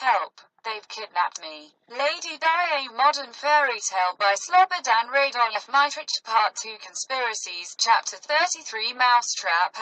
Help! They've kidnapped me. Lady Di, a Modern Fairytale by Slobodan Radojev. Mitrich Part 2 Conspiracies Chapter 33 Mousetrap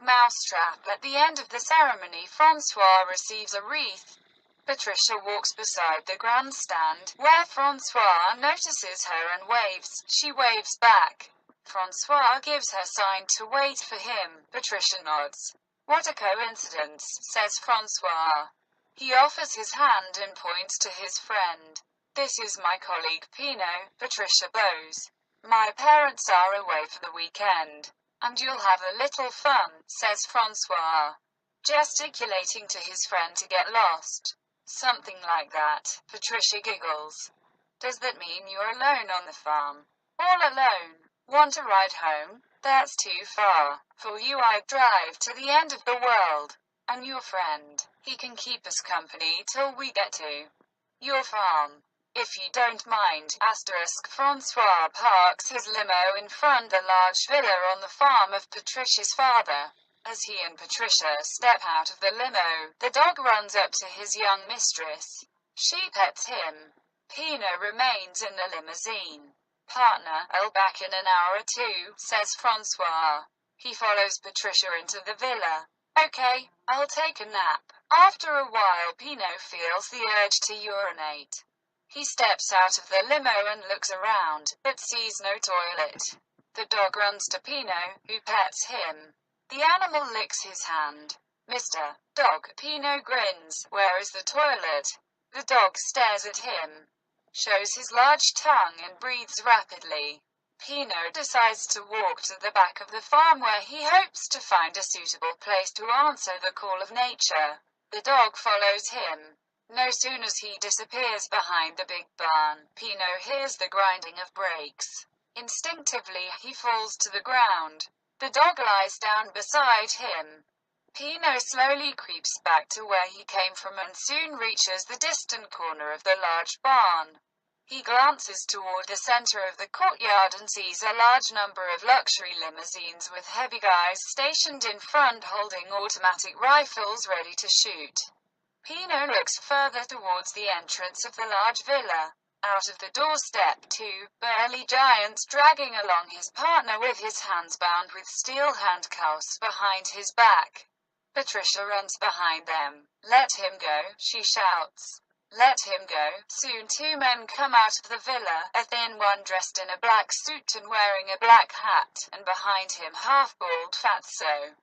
Mousetrap. At the end of the ceremony, Francois receives a wreath. Patricia walks beside the grandstand, where Francois notices her and waves. She waves back. Francois gives her sign to wait for him. Patricia nods. What a coincidence, says Francois. He offers his hand and points to his friend. This is my colleague Pino, Patricia bows. My parents are away for the weekend. And you'll have a little fun, says Francois, gesticulating to his friend to get lost. Something like that, Patricia giggles. Does that mean you're alone on the farm? All alone. Want a ride home? That's too far. For you I'd drive to the end of the world. And your friend, he can keep us company till we get to your farm. If you don't mind, Francois parks his limo in front the large villa on the farm of Patricia's father. As he and Patricia step out of the limo, the dog runs up to his young mistress. She pets him. Pino remains in the limousine. Partner, I'll back in an hour or two, says Francois. He follows Patricia into the villa. Okay, I'll take a nap. After a while, Pino feels the urge to urinate. He steps out of the limo and looks around, but sees no toilet. The dog runs to Pino, who pets him. The animal licks his hand. Mr. Dog, Pino grins. Where is the toilet? The dog stares at him, shows his large tongue and breathes rapidly. Pino decides to walk to the back of the farm where he hopes to find a suitable place to answer the call of nature. The dog follows him. No sooner as he disappears behind the big barn, Pino hears the grinding of brakes. Instinctively, he falls to the ground. The dog lies down beside him. Pino slowly creeps back to where he came from and soon reaches the distant corner of the large barn. He glances toward the center of the courtyard and sees a large number of luxury limousines with heavy guys stationed in front holding automatic rifles ready to shoot. Pino looks further towards the entrance of the large villa. Out of the doorstep, two burly giants dragging along his partner with his hands bound with steel handcuffs behind his back. Patricia runs behind them. Let him go, she shouts. Let him go. Soon two men come out of the villa, a thin one dressed in a black suit and wearing a black hat, and behind him half-bald Fatso.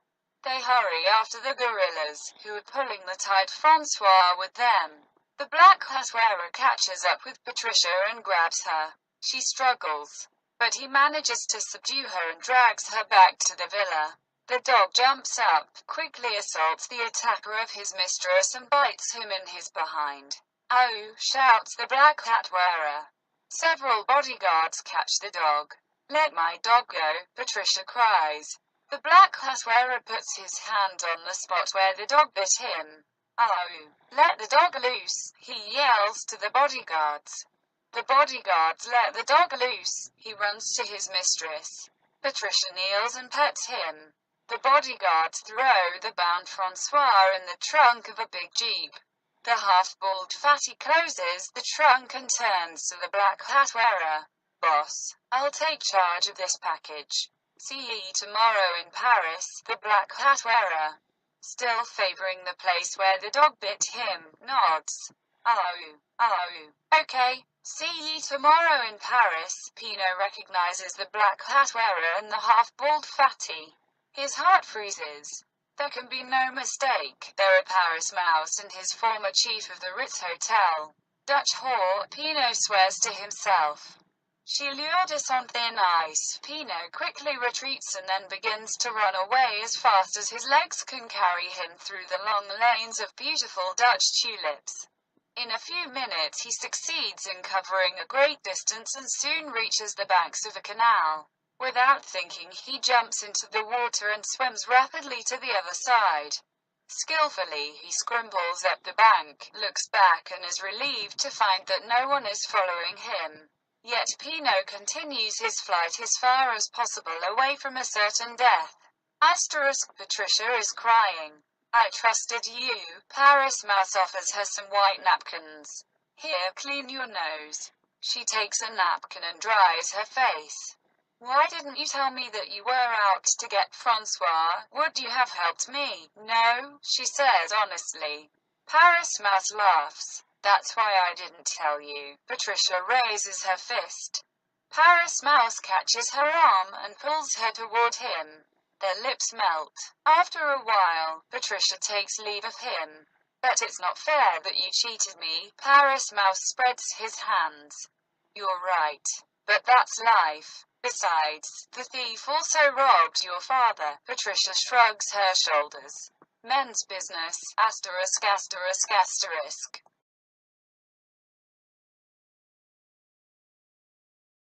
They hurry after the gorillas, who are pulling the tight Francois with them. The black hat wearer catches up with Patricia and grabs her. She struggles, but he manages to subdue her and drags her back to the villa. The dog jumps up, quickly assaults the attacker of his mistress and bites him in his behind. "Ow!" shouts the black hat wearer. Several bodyguards catch the dog. "Let my dog go," Patricia cries. The black hat wearer puts his hand on the spot where the dog bit him. "Ow! Let the dog loose," he yells to the bodyguards. The bodyguards let the dog loose. He runs to his mistress. Patricia kneels and pets him. The bodyguards throw the bound Francois in the trunk of a big jeep. The half-bald fatty closes the trunk and turns to the black hat wearer. "Boss, I'll take charge of this package. See ye tomorrow in Paris," the black hat wearer, still favoring the place where the dog bit him, nods. Oh, okay. See ye tomorrow in Paris." Pino recognizes the black hat wearer and the half-bald fatty. His heart freezes. There can be no mistake. They're a Paris mouse and his former chief of the Ritz Hotel. Dutch whore, Pino swears to himself. She lured us on thin ice. Pino quickly retreats and then begins to run away as fast as his legs can carry him through the long lanes of beautiful Dutch tulips. In a few minutes he succeeds in covering a great distance and soon reaches the banks of a canal. Without thinking, he jumps into the water and swims rapidly to the other side. Skillfully, he scrambles up the bank, looks back and is relieved to find that no one is following him. Yet Pino continues his flight as far as possible away from a certain death. Patricia is crying. I trusted you. Paris Mouse offers her some white napkins. Here, clean your nose. She takes a napkin and dries her face. Why didn't you tell me that you were out to get Francois? Would you have helped me? No, she says honestly. Paris Mouse laughs. That's why I didn't tell you. Patricia raises her fist. Paris Mouse catches her arm and pulls her toward him. Their lips melt. After a while, Patricia takes leave of him. But it's not fair that you cheated me. Paris Mouse spreads his hands. You're right. But that's life. Besides, the thief also robbed your father. Patricia shrugs her shoulders. Men's business, asterisk asterisk asterisk.